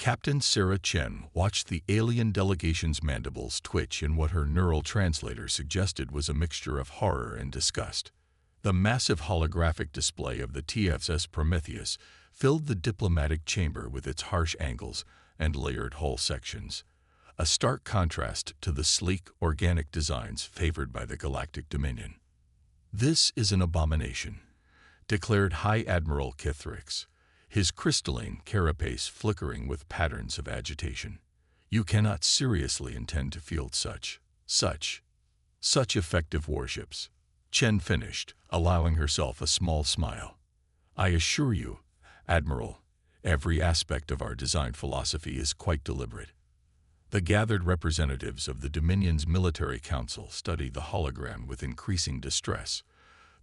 Captain Sarah Chen watched the alien delegation's mandibles twitch in what her neural translator suggested was a mixture of horror and disgust. The massive holographic display of the TFSS Prometheus filled the diplomatic chamber with its harsh angles and layered hull sections, a stark contrast to the sleek, organic designs favored by the Galactic Dominion. "This is an abomination," declared High Admiral Kithrix, his crystalline carapace flickering with patterns of agitation. "You cannot seriously intend to field such effective warships." Chen finished, allowing herself a small smile. "I assure you, Admiral, every aspect of our design philosophy is quite deliberate." The gathered representatives of the Dominion's military council studied the hologram with increasing distress.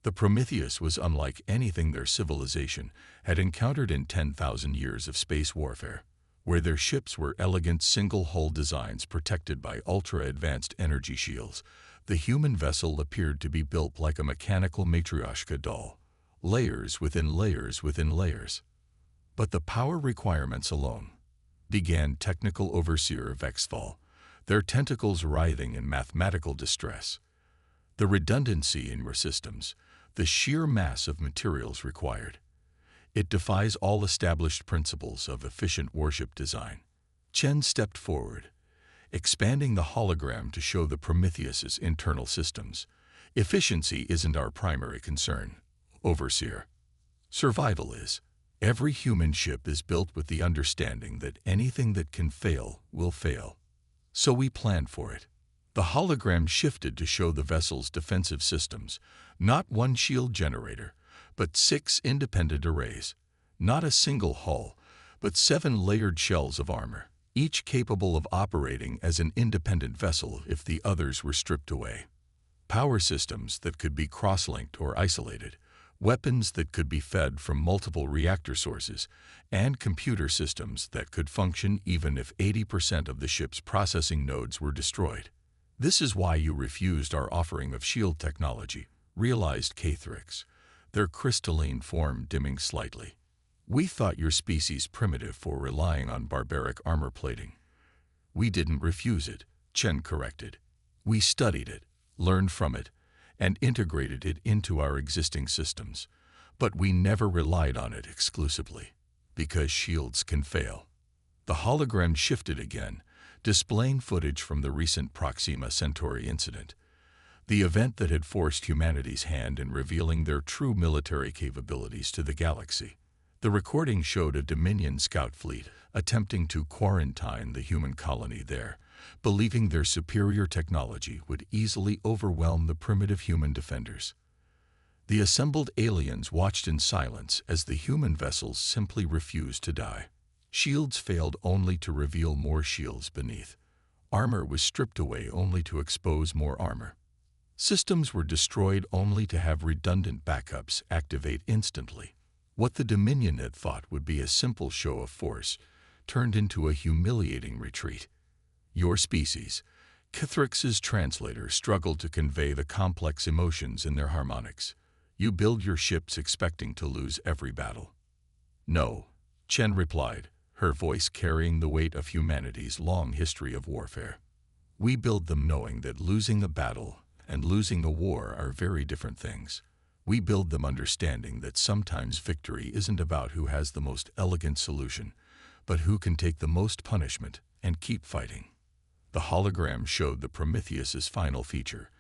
The Prometheus was unlike anything their civilization had encountered in 10,000 years of space warfare, where their ships were elegant single-hull designs protected by ultra-advanced energy shields. The human vessel appeared to be built like a mechanical matryoshka doll, layers within layers within layers. "But the power requirements alone," began Technical Overseer Vexfall, their tentacles writhing in mathematical distress. "The redundancy in your systems, the sheer mass of materials required. It defies all established principles of efficient warship design." Chen stepped forward, expanding the hologram to show the Prometheus's internal systems. "Efficiency isn't our primary concern, Overseer. Survival is. Every human ship is built with the understanding that anything that can fail will fail. So we planned for it." The hologram shifted to show the vessel's defensive systems, not one shield generator, but 6 independent arrays, not a single hull, but 7 layered shells of armor, each capable of operating as an independent vessel if the others were stripped away. Power systems that could be cross-linked or isolated, weapons that could be fed from multiple reactor sources, and computer systems that could function even if 80% of the ship's processing nodes were destroyed. "This is why you refused our offering of shield technology," realized Kithrix, their crystalline form dimming slightly. "We thought your species primitive for relying on barbaric armor plating." "We didn't refuse it," Chen corrected. "We studied it, learned from it, and integrated it into our existing systems. But we never relied on it exclusively, because shields can fail." The hologram shifted again, displaying footage from the recent Proxima Centauri incident, the event that had forced humanity's hand in revealing their true military capabilities to the galaxy. The recording showed a Dominion scout fleet attempting to quarantine the human colony there, believing their superior technology would easily overwhelm the primitive human defenders. The assembled aliens watched in silence as the human vessels simply refused to die. Shields failed only to reveal more shields beneath. Armor was stripped away only to expose more armor. Systems were destroyed only to have redundant backups activate instantly. What the Dominion had thought would be a simple show of force turned into a humiliating retreat. "Your species," Kithrix's translator struggled to convey the complex emotions in their harmonics. "You build your ships expecting to lose every battle." "No," Chen replied, her voice carrying the weight of humanity's long history of warfare. "We build them knowing that losing the battle and losing the war are very different things. We build them understanding that sometimes victory isn't about who has the most elegant solution, but who can take the most punishment and keep fighting." The hologram showed the Prometheus's final feature,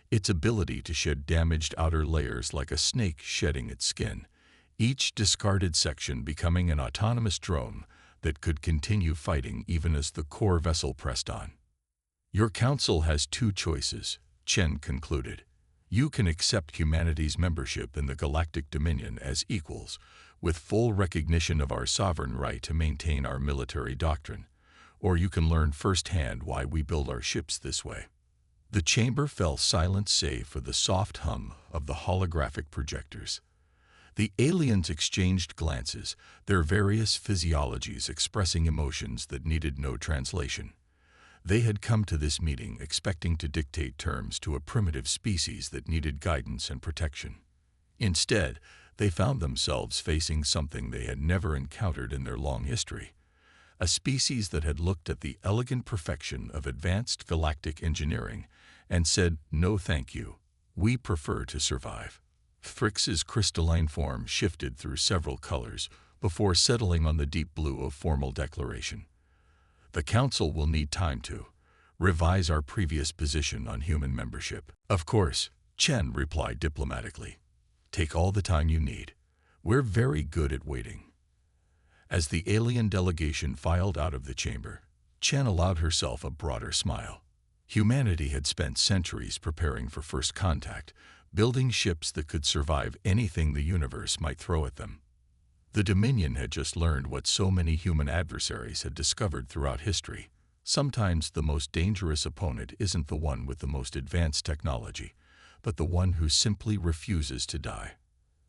its ability to shed damaged outer layers like a snake shedding its skin, each discarded section becoming an autonomous drone that could continue fighting even as the core vessel pressed on. "Your council has 2 choices," Chen concluded. "You can accept humanity's membership in the Galactic Dominion as equals, with full recognition of our sovereign right to maintain our military doctrine, or you can learn firsthand why we build our ships this way." The chamber fell silent save for the soft hum of the holographic projectors. The aliens exchanged glances, their various physiologies expressing emotions that needed no translation. They had come to this meeting expecting to dictate terms to a primitive species that needed guidance and protection. Instead, they found themselves facing something they had never encountered in their long history: a species that had looked at the elegant perfection of advanced galactic engineering and said, "No thank you, we prefer to survive." Thrix's crystalline form shifted through several colors before settling on the deep blue of formal declaration. "The Council will need time to revise our previous position on human membership." "Of course," Chen replied diplomatically. "Take all the time you need. We're very good at waiting." As the alien delegation filed out of the chamber, Chen allowed herself a broader smile. Humanity had spent centuries preparing for first contact, building ships that could survive anything the universe might throw at them. The Dominion had just learned what so many human adversaries had discovered throughout history. Sometimes the most dangerous opponent isn't the one with the most advanced technology, but the one who simply refuses to die.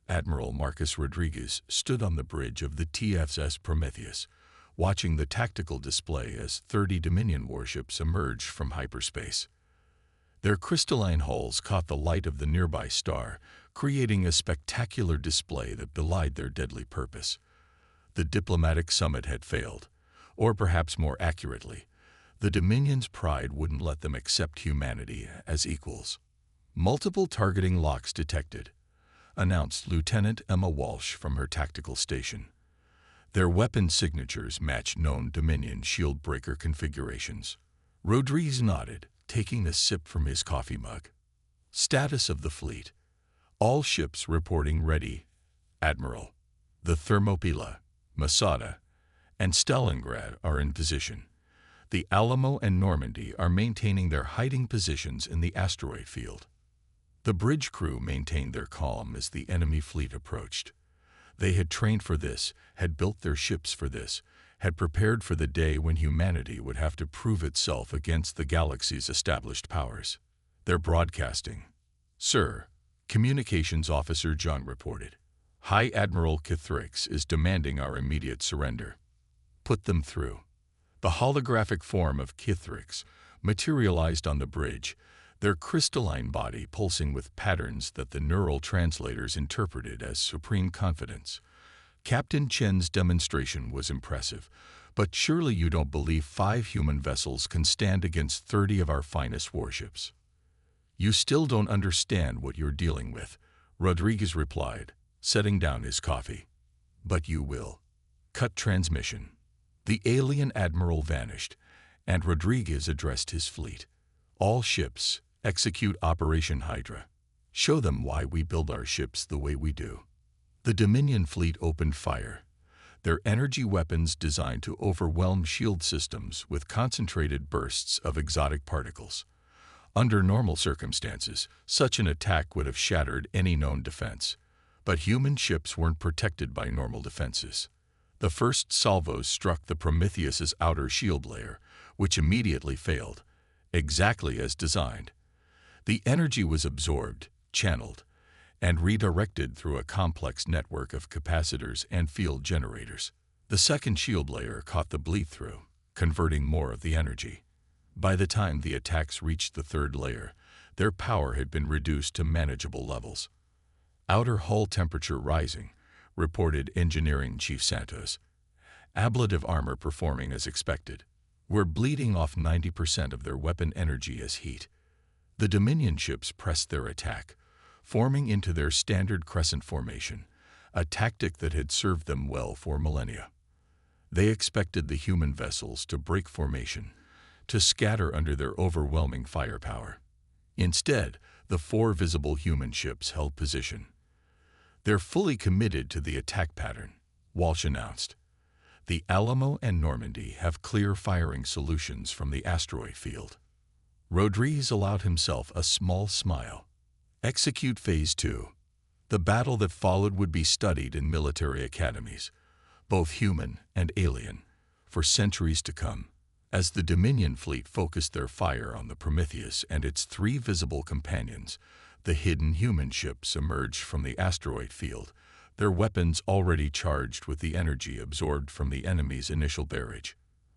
Admiral Marcus Rodriguez stood on the bridge of the TFS Prometheus, watching the tactical display as 30 Dominion warships emerged from hyperspace. Their crystalline hulls caught the light of the nearby star, creating a spectacular display that belied their deadly purpose. The diplomatic summit had failed, or perhaps more accurately, the Dominion's pride wouldn't let them accept humanity as equals. "Multiple targeting locks detected," announced Lieutenant Emma Walsh from her tactical station. Their weapon signatures matched known Dominion shield breaker configurations. Rodriguez nodded, taking a sip from his coffee mug. "Status of the fleet. All ships reporting ready, Admiral. The Thermopylae, Masada, and Stalingrad are in position. The Alamo and Normandy are maintaining their hiding positions in the asteroid field." The bridge crew maintained their calm as the enemy fleet approached. They had trained for this, had built their ships for this, had prepared for the day when humanity would have to prove itself against the galaxy's established powers. "They're broadcasting." "Sir," Communications Officer John reported, "High Admiral Kithrix is demanding our immediate surrender." "Put them through." The holographic form of Kithrix materialized on the bridge, their crystalline body pulsing with patterns that the neural translators interpreted as supreme confidence. Captain Chen's demonstration was impressive, but surely you don't believe 5 human vessels can stand against 30 of our finest warships. "You still don't understand what you're dealing with," Rodriguez replied, setting down his coffee. "But you will." Cut transmission. The alien admiral vanished, and Rodriguez addressed his fleet. "All ships, execute Operation Hydra. Show them why we build our ships the way we do." The Dominion fleet opened fire, their energy weapons designed to overwhelm shield systems with concentrated bursts of exotic particles. Under normal circumstances, such an attack would have shattered any known defense. But human ships weren't protected by normal defenses. The first salvos struck the Prometheus's outer shield layer, which immediately failed, exactly as designed. The energy was absorbed, channeled, and redirected through a complex network of capacitors and field generators. The second shield layer caught the bleed-through, converting more of the energy. By the time the attacks reached the third layer, their power had been reduced to manageable levels. "Outer hull temperature rising," reported Engineering Chief Santos. "Ablative armor performing as expected. We're bleeding off 90% of their weapon energy as heat." The Dominion ships pressed their attack, forming into their standard crescent formation, a tactic that had served them well for millennia. They expected the human vessels to break formation, to scatter under their overwhelming firepower. Instead, the 4 visible human ships held position. "They're fully committed to the attack pattern," Walsh announced. "The Alamo and Normandy have clear firing solutions from the asteroid field." Rodriguez allowed himself a small smile. "Execute Phase 2. The battle that followed would be studied in military academies, both human and alien, for centuries to come." As the Dominion fleet focused their fire on the Prometheus and its 3 visible companions, the hidden human ships emerged from the asteroid field, their weapons already charged with the energy absorbed from the enemy's initial barrage.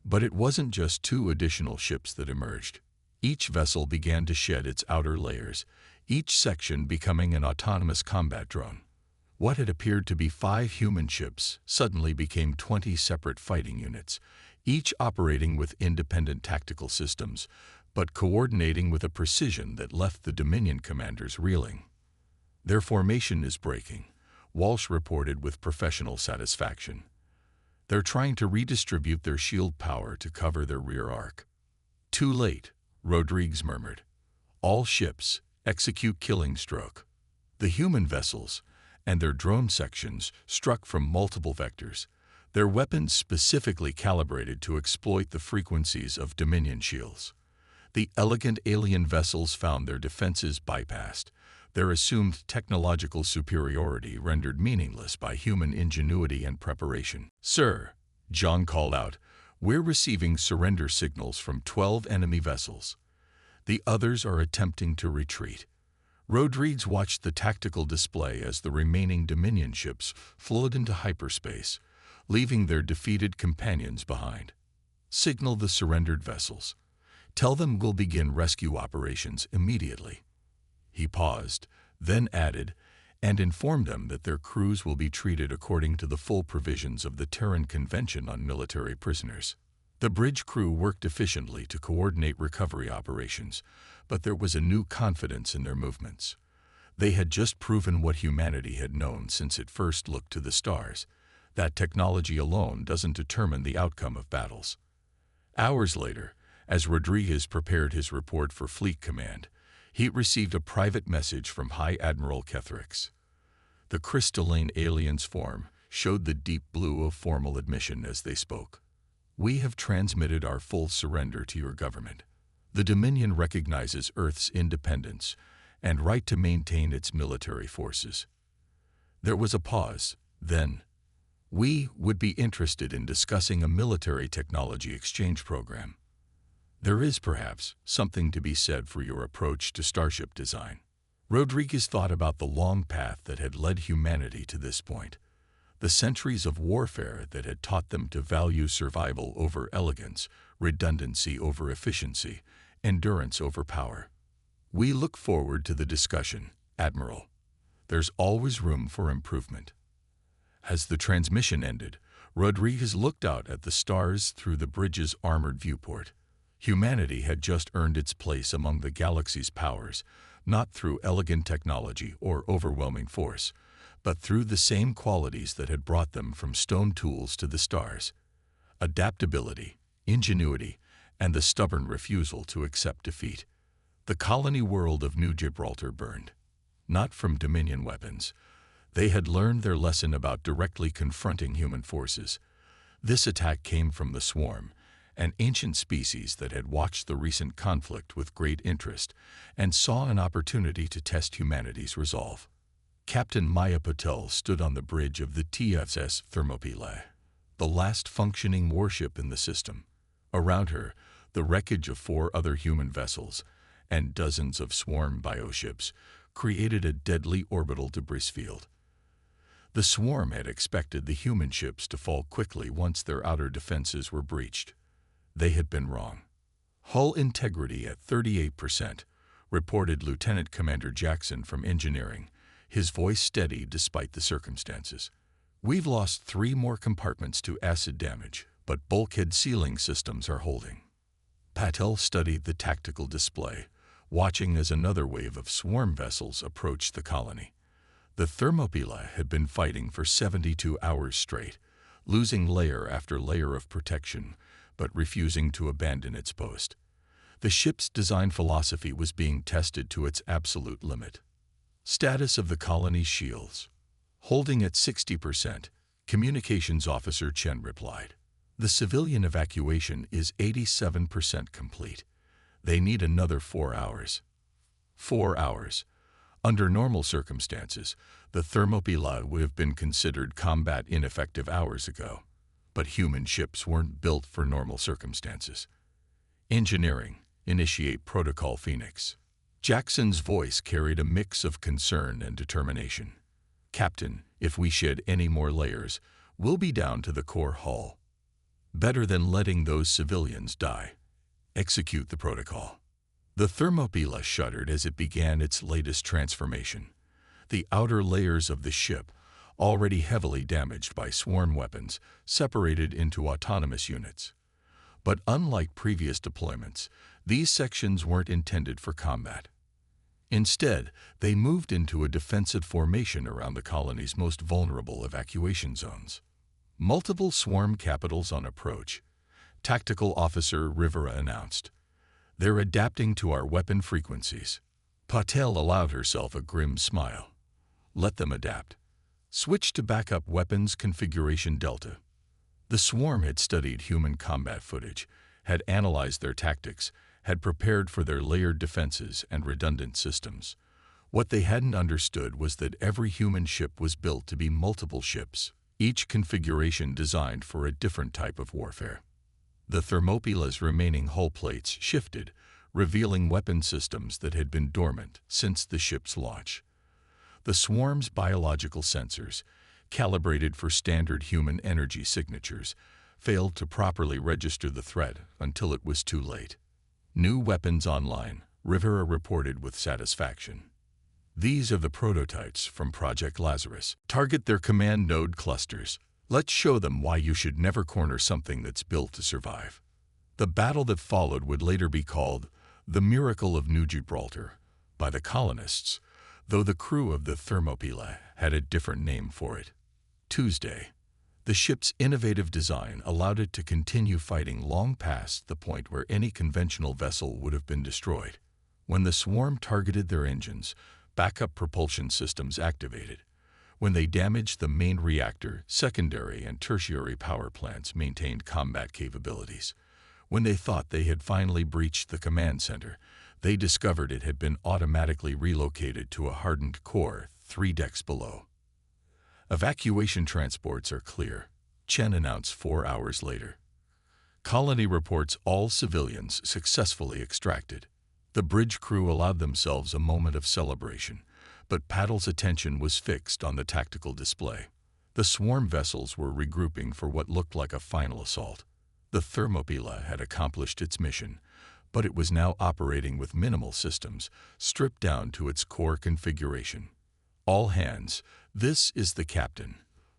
But it wasn't just 2 additional ships that emerged. Each vessel began to shed its outer layers, each section becoming an autonomous combat drone. What had appeared to be 5 human ships suddenly became 20 separate fighting units, each operating with independent tactical systems, but coordinating with a precision that left the Dominion commanders reeling. "Their formation is breaking," Walsh reported with professional satisfaction. "They're trying to redistribute their shield power to cover their rear arc." "Too late," Rodrigues murmured. "All ships, execute killing stroke." The human vessels and their drone sections struck from multiple vectors, their weapons specifically calibrated to exploit the frequencies of Dominion shields. The elegant alien vessels found their defenses bypassed, their assumed technological superiority rendered meaningless by human ingenuity and preparation. "Sir," John called out, "we're receiving surrender signals from 12 enemy vessels. The others are attempting to retreat." Rodrigues watched the tactical display as the remaining Dominion ships flowed into hyperspace, leaving their defeated companions behind. "Signal the surrendered vessels. Tell them we'll begin rescue operations immediately." He paused, then added, "and inform them that their crews will be treated according to the full provisions of the Terran Convention on Military Prisoners." The bridge crew worked efficiently to coordinate recovery operations, but there was a new confidence in their movements. They had just proven what humanity had known since it first looked to the stars, that technology alone doesn't determine the outcome of battles. Hours later, as Rodrigues prepared his report for Fleet Command, he received a private message from High Admiral Kethrix. The crystalline alien's form showed the deep blue of formal admission as they spoke. "We have transmitted our full surrender to your government. The Dominion recognizes Earth's independence and right to maintain its military forces." There was a pause, then, "We would be interested in discussing a military technology exchange program. There is, perhaps, something to be said for your approach to starship design." Rodrigues thought about the long path that had led humanity to this point, the centuries of warfare that had taught them to value survival over elegance, redundancy over efficiency, endurance over power. "We look forward to the discussion, Admiral. There's always room for improvement." As the transmission ended, Rodrigues looked out at the stars through the bridge's armored viewport. Humanity had just earned its place among the galaxy's powers, not through elegant technology or overwhelming force, but through the same qualities that had brought them from stone tools to the stars: adaptability, ingenuity, and the stubborn refusal to accept defeat. The colony world of New Gibraltar burned, not from Dominion weapons. They had learned their lesson about directly confronting human forces. This attack came from the Swarm, an ancient species that had watched the recent conflict with great interest and saw an opportunity to test humanity's resolve. Captain Maya Patel stood on the bridge of the TSS Thermopylae, the last functioning warship in the system. Around her, the wreckage of 4 other human vessels and dozens of Swarm bioships created a deadly orbital debris field. The Swarm had expected the human ships to fall quickly once their outer defenses were breached. They had been wrong. "Hull integrity at 38%, reported Lieutenant Commander Jackson from Engineering, his voice steady despite the circumstances. "We've lost 3 more compartments to acid damage, but bulkhead sealing systems are holding." Patel studied the tactical display, watching as another wave of Swarm vessels approached the colony. The Thermopylae had been fighting for 72 hours straight, losing layer after layer of protection, but refusing to abandon its post. The ship's design philosophy was being tested to its absolute limit. Status of the colony's shields: holding at 60%, Communications Officer Chen replied. "The civilian evacuation is 87% complete. They need another 4 hours." 4 hours. Under normal circumstances, the Thermopylae would have been considered combat ineffective hours ago. But human ships weren't built for normal circumstances. "Engineering, initiate Protocol Phoenix." Jackson's voice carried a mix of concern and determination. "Captain, if we shed any more layers, we'll be down to the core hull. Better than letting those civilians die. Execute the protocol." The Thermopylae shuddered as it began its latest transformation. The outer layers of the ship, already heavily damaged by Swarm weapons, separated into autonomous units. But unlike previous deployments, these sections weren't intended for combat. Instead, they moved into a defensive formation around the colony's most vulnerable evacuation zones. Multiple swarm capitals on approach, Tactical Officer Rivera announced. They're adapting to our weapon frequencies. Patel allowed herself a grim smile. Let them adapt. Switch to backup weapons configuration Delta. The swarm had studied human combat footage, had analyzed their tactics, had prepared for their layered defenses and redundant systems. What they hadn't understood was that every human ship was built to be multiple ships, each configuration designed for a different type of warfare. The Thermopyla's remaining hull plates shifted, revealing weapon systems that had been dormant since the ship's launch. The swarm's biological sensors, calibrated for standard human energy signatures, failed to properly register the threat until it was too late. New weapons online, Rivera reported with satisfaction. These are the prototypes from Project Lazarus. Target their command node clusters. Let's show them why you should never corner something that's built to survive. The battle that followed would later be called the Miracle of New Gibraltar by the colonists, though the crew of the Thermopylae had a different name for it. Tuesday. The ship's innovative design allowed it to continue fighting long past the point where any conventional vessel would have been destroyed. When the swarm targeted their engines, backup propulsion systems activated. When they damaged the main reactor, secondary and tertiary power plants maintained combat capabilities. When they thought they had finally breached the command center, they discovered it had been automatically relocated to a hardened core 3 decks below. Evacuation transports are clear, Chen announced 4 hours later. Colony reports all civilians successfully extracted. The bridge crew allowed themselves a moment of celebration, but Paddle's attention was fixed on the tactical display. The swarm vessels were regrouping for what looked like a final assault. The Thermopylae had accomplished its mission, but it was now operating with minimal systems, stripped down to its core configuration. All hands, this is the captain,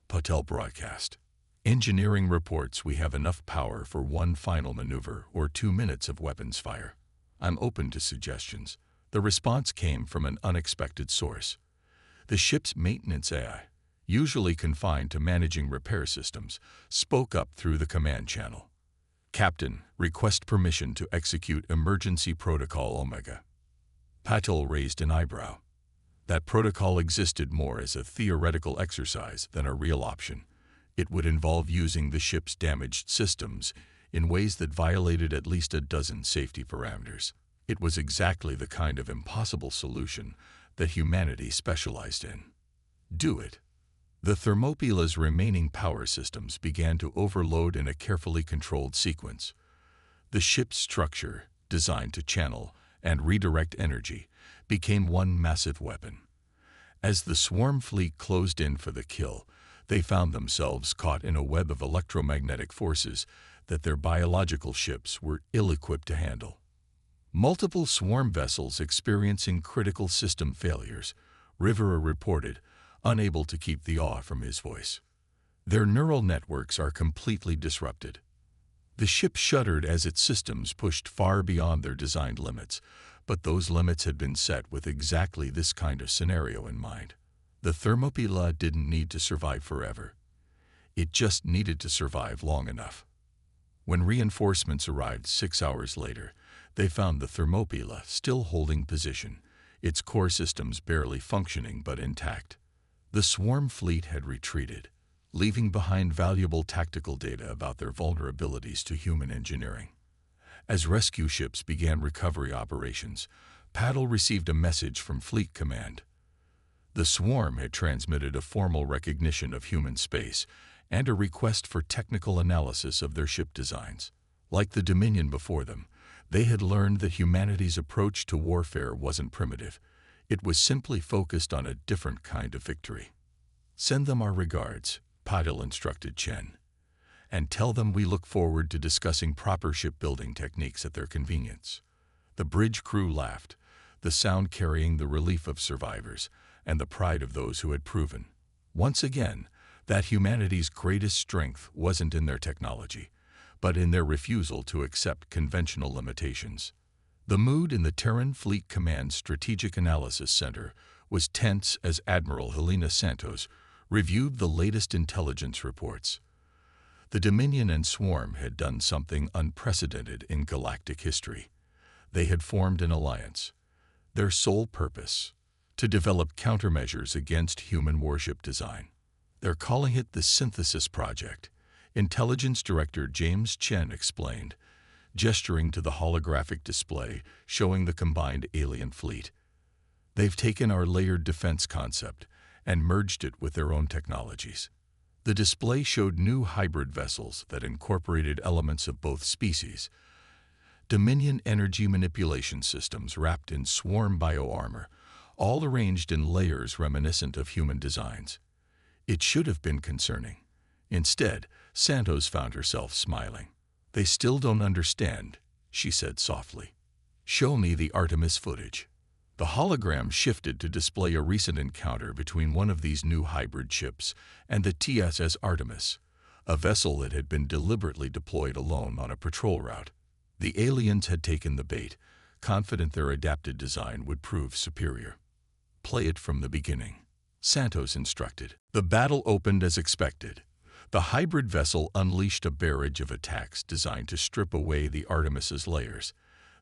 Patel broadcast. Engineering reports we have enough power for one final maneuver or 2 minutes of weapons fire. I'm open to suggestions. The response came from an unexpected source. The ship's maintenance AI, usually confined to managing repair systems, spoke up through the command channel. Captain, request permission to execute Emergency Protocol Omega. Patel raised an eyebrow. That protocol existed more as a theoretical exercise than a real option. It would involve using the ship's damaged systems in ways that violated at least a dozen safety parameters. It was exactly the kind of impossible solution that humanity specialized in. Do it. The Thermopyla's remaining power systems began to overload in a carefully controlled sequence. The ship's structure, designed to channel and redirect energy, became one massive weapon. As the swarm fleet closed in for the kill, they found themselves caught in a web of electromagnetic forces that their biological ships were ill-equipped to handle. Multiple swarm vessels experiencing critical system failures, Rivera reported, unable to keep the awe from his voice. Their neural networks are completely disrupted. The ship shuddered as its systems pushed far beyond their designed limits, but those limits had been set with exactly this kind of scenario in mind. The Thermopylae didn't need to survive forever. It just needed to survive long enough. When reinforcements arrived 6 hours later, they found the Thermopylae still holding position, its core systems barely functioning but intact. The swarm fleet had retreated, leaving behind valuable tactical data about their vulnerabilities to human engineering. As rescue ships began recovery operations, Paddle received a message from Fleet Command. The swarm had transmitted a formal recognition of human space and a request for technical analysis of their ship designs. Like the Dominion before them, they had learned that humanity's approach to warfare wasn't primitive. It was simply focused on a different kind of victory. Send them our regards, Paddle instructed Chen, and tell them we look forward to discussing proper shipbuilding techniques at their convenience. The bridge crew laughed, the sound carrying the relief of survivors and the pride of those who had proven, once again, that humanity's greatest strength wasn't in their technology, but in their refusal to accept conventional limitations. The mood in the Terran Fleet Command Strategic Analysis Center was tense as Admiral Helena Santos reviewed the latest intelligence reports. The Dominion and Swarm had done something unprecedented in galactic history. They had formed an alliance. Their sole purpose: to develop countermeasures against human warship design. They're calling it the Synthesis Project, Intelligence Director James Chen explained, gesturing to the holographic display showing the combined alien fleet. They've taken our layered defense concept and merged it with their own technologies. The display showed new hybrid vessels that incorporated elements of both species. Dominion energy manipulation systems wrapped in swarm bioarmor, all arranged in layers reminiscent of human designs. It should have been concerning. Instead, Santos found herself smiling. "They still don't understand," she said softly. "Show me the Artemis footage." The hologram shifted to display a recent encounter between one of these new hybrid ships and the TSS Artemis, a vessel that had been deliberately deployed alone on a patrol route. The aliens had taken the bait, confident their adapted design would prove superior. "Play it from the beginning," Santos instructed. The battle opened as expected. The hybrid vessel unleashed a barrage of attacks designed to strip away the Artemis's layers.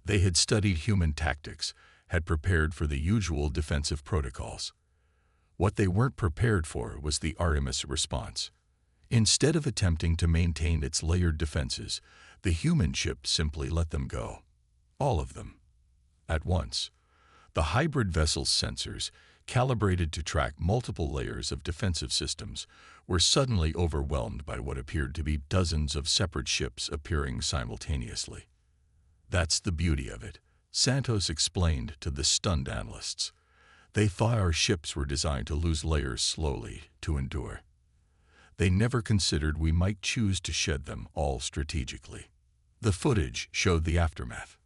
They had studied human tactics, had prepared for the usual defensive protocols. What they weren't prepared for was the Artemis response. Instead of attempting to maintain its layered defenses, the human ship simply let them go. All of them. At once. The hybrid vessel's sensors, calibrated to track multiple layers of defensive systems, were suddenly overwhelmed by what appeared to be dozens of separate ships appearing simultaneously. "That's the beauty of it," Santos explained to the stunned analysts. "They thought our ships were designed to lose layers slowly, to endure. They never considered we might choose to shed them all strategically." The footage showed the aftermath.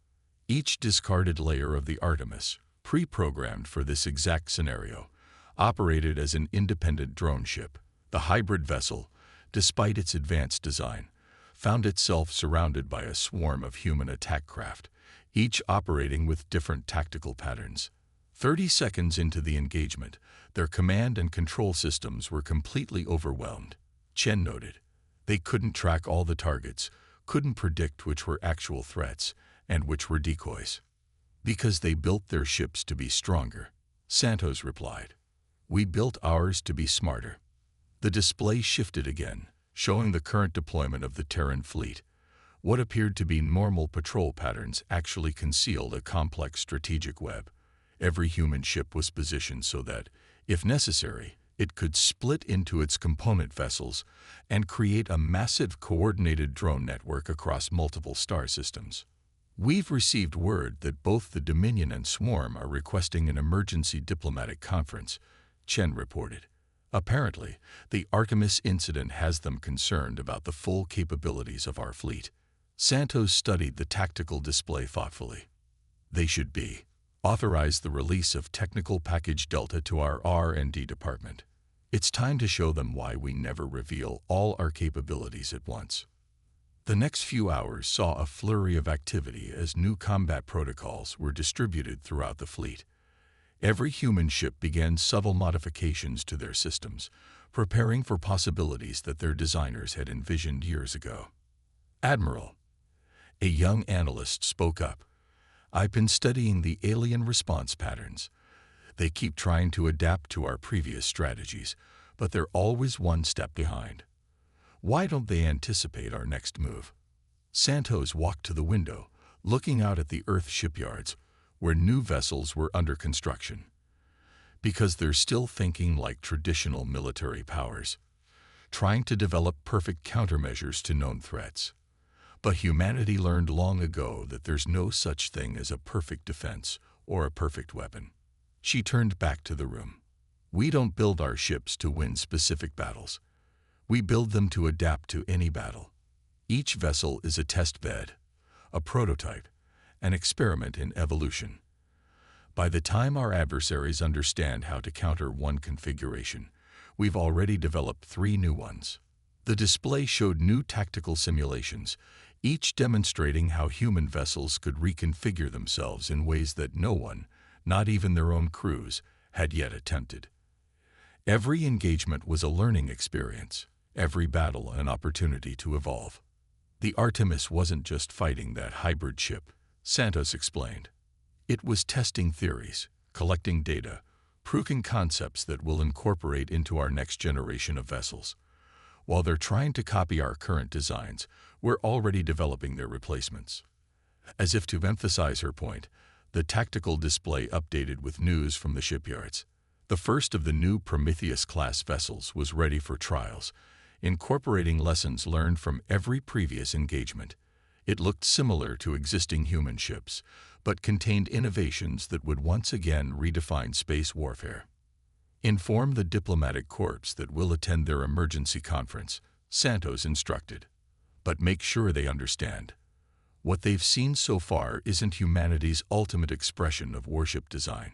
Each discarded layer of the Artemis, pre-programmed for this exact scenario, operated as an independent drone ship. The hybrid vessel, despite its advanced design, found itself surrounded by a swarm of human attack craft, each operating with different tactical patterns. 30 seconds into the engagement, their command and control systems were completely overwhelmed. Chen noted. They couldn't track all the targets, couldn't predict which were actual threats and which were decoys. "Because they built their ships to be stronger," Santos replied. "We built ours to be smarter." The display shifted again, showing the current deployment of the Terran fleet. What appeared to be normal patrol patterns actually concealed a complex strategic web. Every human ship was positioned so that, if necessary, it could split into its component vessels and create a massive coordinated drone network across multiple star systems. "We've received word that both the Dominion and Swarm are requesting an emergency diplomatic conference," Chen reported. "Apparently, the Artemis incident has them concerned about the full capabilities of our fleet." Santos studied the tactical display thoughtfully. "They should be. Authorize the release of Technical Package Delta to our R&D department. It's time to show them why we never reveal all our capabilities at once." The next few hours saw a flurry of activity as new combat protocols were distributed throughout the fleet. Every human ship began subtle modifications to their systems, preparing for possibilities that their designers had envisioned years ago. "Admiral," a young analyst spoke up, "I've been studying the alien response patterns. They keep trying to adapt to our previous strategies, but they're always one step behind. Why don't they anticipate our next move?" Santos walked to the window, looking out at the Earth shipyards, where new vessels were under construction. "Because they're still thinking like traditional military powers, trying to develop perfect countermeasures to known threats. But humanity learned long ago that there's no such thing as a perfect defense or a perfect weapon." She turned back to the room. "We don't build our ships to win specific battles. We build them to adapt to any battle. Each vessel is a test bed, a prototype, an experiment in evolution. By the time our adversaries understand how to counter one configuration, we've already developed 3 new ones." The display showed new tactical simulations, each demonstrating how human vessels could reconfigure themselves in ways that no one, not even their own crews, had yet attempted. Every engagement was a learning experience, every battle an opportunity to evolve. The Artemis wasn't just fighting that hybrid ship, Santos explained. It was testing theories, collecting data, proving concepts that will incorporate into our next generation of vessels. While they're trying to copy our current designs, we're already developing their replacements. As if to emphasize her point, the tactical display updated with news from the shipyards. The first of the new Prometheus-class vessels was ready for trials, incorporating lessons learned from every previous engagement. It looked similar to existing human ships, but contained innovations that would once again redefine space warfare. Inform the diplomatic corps that will attend their emergency conference, Santos instructed. But make sure they understand. What they've seen so far isn't humanity's ultimate expression of warship design.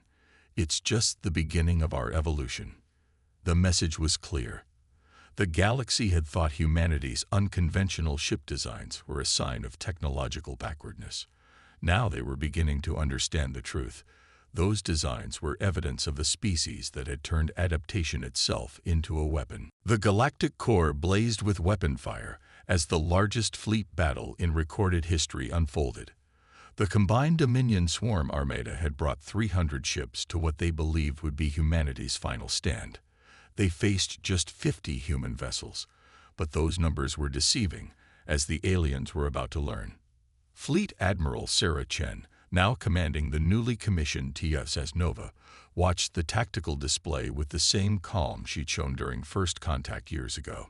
It's just the beginning of our evolution. The message was clear. The galaxy had thought humanity's unconventional ship designs were a sign of technological backwardness. Now they were beginning to understand the truth. Those designs were evidence of a species that had turned adaptation itself into a weapon. The galactic core blazed with weapon fire as the largest fleet battle in recorded history unfolded. The combined Dominion swarm armada had brought 300 ships to what they believed would be humanity's final stand. They faced just 50 human vessels, but those numbers were deceiving, as the aliens were about to learn. Fleet Admiral Sarah Chen, now commanding the newly commissioned TSS Nova, watched the tactical display with the same calm she'd shown during first contact years ago.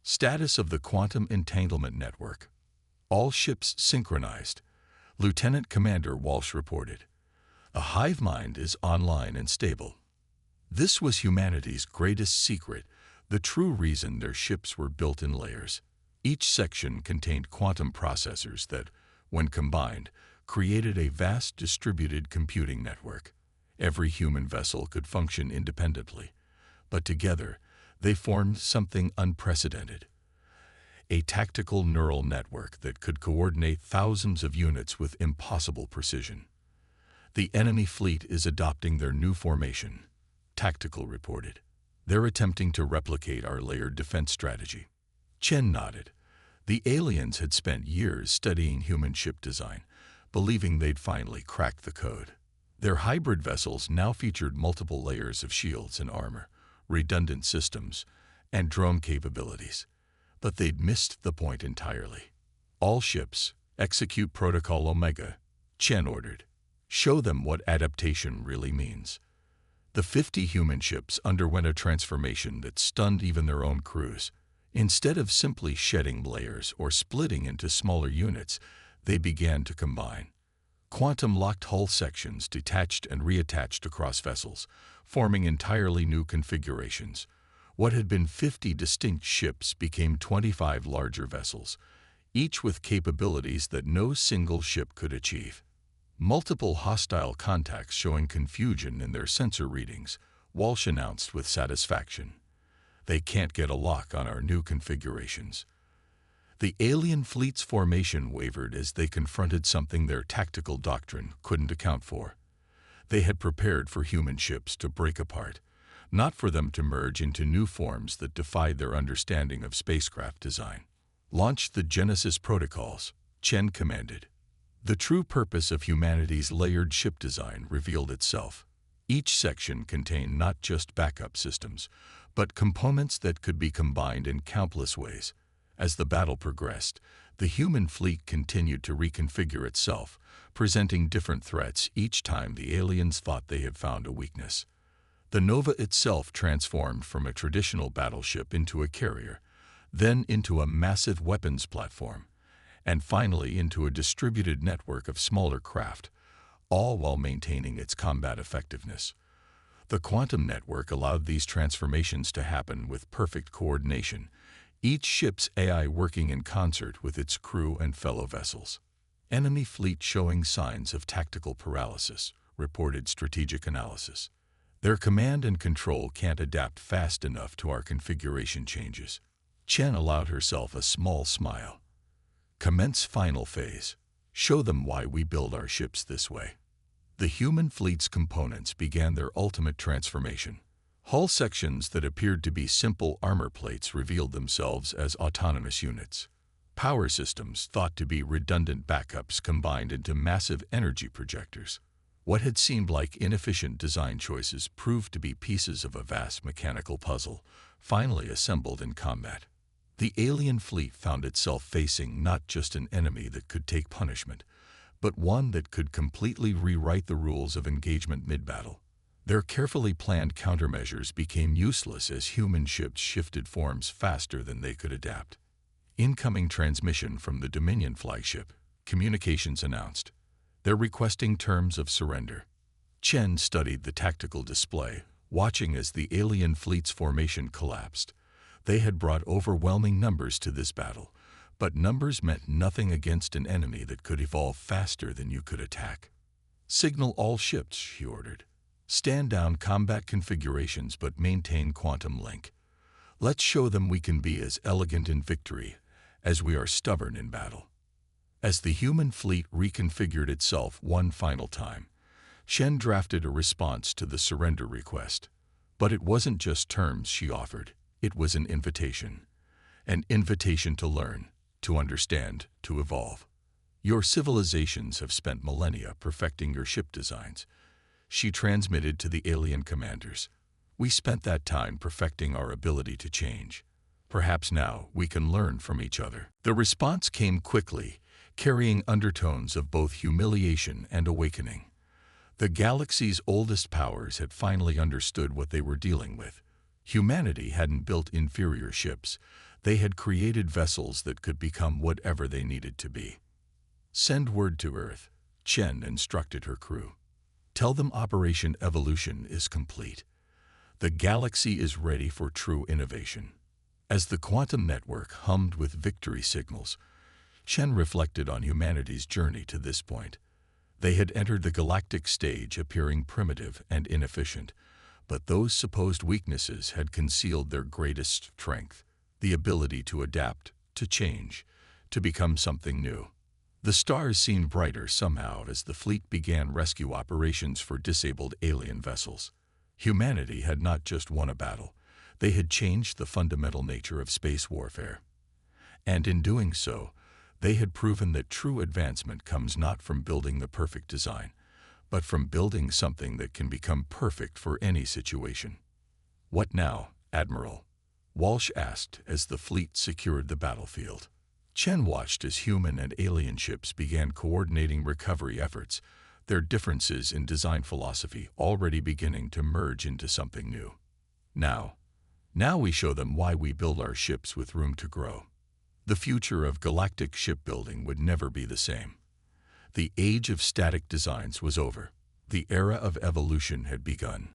Status of the Quantum Entanglement Network. All ships synchronized, Lieutenant Commander Walsh reported. A hive mind is online and stable. This was humanity's greatest secret, the true reason their ships were built in layers. Each section contained quantum processors that, when combined, created a vast distributed computing network. Every human vessel could function independently, but together they formed something unprecedented. A tactical neural network that could coordinate thousands of units with impossible precision. The enemy fleet is adopting their new formation, Tactical reported. They're attempting to replicate our layered defense strategy. Chen nodded. The aliens had spent years studying human ship design, believing they'd finally cracked the code. Their hybrid vessels now featured multiple layers of shields and armor, redundant systems, and drone capabilities. But they'd missed the point entirely. All ships, execute Protocol Omega, Chen ordered. Show them what adaptation really means. The 50 human ships underwent a transformation that stunned even their own crews. Instead of simply shedding layers or splitting into smaller units, they began to combine. Quantum-locked hull sections detached and reattached across vessels, forming entirely new configurations. What had been 50 distinct ships became 25 larger vessels, each with capabilities that no single ship could achieve. Multiple hostile contacts showing confusion in their sensor readings, Walsh announced with satisfaction. They can't get a lock on our new configurations. The alien fleet's formation wavered as they confronted something their tactical doctrine couldn't account for. They had prepared for human ships to break apart, not for them to merge into new forms that defied their understanding of spacecraft design. Launch the Genesis protocols, Chen commanded. The true purpose of humanity's layered ship design revealed itself. Each section contained not just backup systems, but components that could be combined in countless ways. As the battle progressed, the human fleet continued to reconfigure itself, presenting different threats each time the aliens thought they had found a weakness. The Nova itself transformed from a traditional battleship into a carrier, then into a massive weapons platform, and finally into a distributed network of smaller craft, all while maintaining its combat effectiveness. The quantum network allowed these transformations to happen with perfect coordination, each ship's AI working in concert with its crew and fellow vessels. Enemy fleet showing signs of tactical paralysis, reported Strategic Analysis. Their command and control can't adapt fast enough to our configuration changes. Chen allowed herself a small smile. Commence final phase. Show them why we build our ships this way. The human fleet's components began their ultimate transformation. Hull sections that appeared to be simple armor plates revealed themselves as autonomous units. Power systems thought to be redundant backups combined into massive energy projectors. What had seemed like inefficient design choices proved to be pieces of a vast mechanical puzzle, finally assembled in combat. The alien fleet found itself facing not just an enemy that could take punishment, but one that could completely rewrite the rules of engagement mid-battle. Their carefully planned countermeasures became useless as human ships shifted forms faster than they could adapt. Incoming transmission from the Dominion flagship. Communications announced. They're requesting terms of surrender. Chen studied the tactical display, watching as the alien fleet's formation collapsed. They had brought overwhelming numbers to this battle, but numbers meant nothing against an enemy that could evolve faster than you could attack. Signal all ships, she ordered. Stand down combat configurations but maintain quantum link. Let's show them we can be as elegant in victory as we are stubborn in battle. As the human fleet reconfigured itself one final time, Chen drafted a response to the surrender request. But it wasn't just terms she offered, it was an invitation. An invitation to learn, to understand, to evolve. Your civilizations have spent millennia perfecting your ship designs, she transmitted to the alien commanders. We spent that time perfecting our ability to change. Perhaps now we can learn from each other. The response came quickly, carrying undertones of both humiliation and awakening. The galaxy's oldest powers had finally understood what they were dealing with. Humanity hadn't built inferior ships. They had created vessels that could become whatever they needed to be. Send word to Earth, Chen instructed her crew. Tell them Operation Evolution is complete. The galaxy is ready for true innovation. As the quantum network hummed with victory signals, Chen reflected on humanity's journey to this point. They had entered the galactic stage appearing primitive and inefficient, but those supposed weaknesses had concealed their greatest strength, the ability to adapt, to change, to become something new. The stars seemed brighter somehow as the fleet began rescue operations for disabled alien vessels. Humanity had not just won a battle, they had changed the fundamental nature of space warfare. And in doing so, they had proven that true advancement comes not from building the perfect design, but from building something that can become perfect for any situation. What now, Admiral? Walsh asked as the fleet secured the battlefield. Chen watched as human and alien ships began coordinating recovery efforts, their differences in design philosophy already beginning to merge into something new. Now we show them why we build our ships with room to grow. The future of galactic shipbuilding would never be the same. The age of static designs was over. The era of evolution had begun.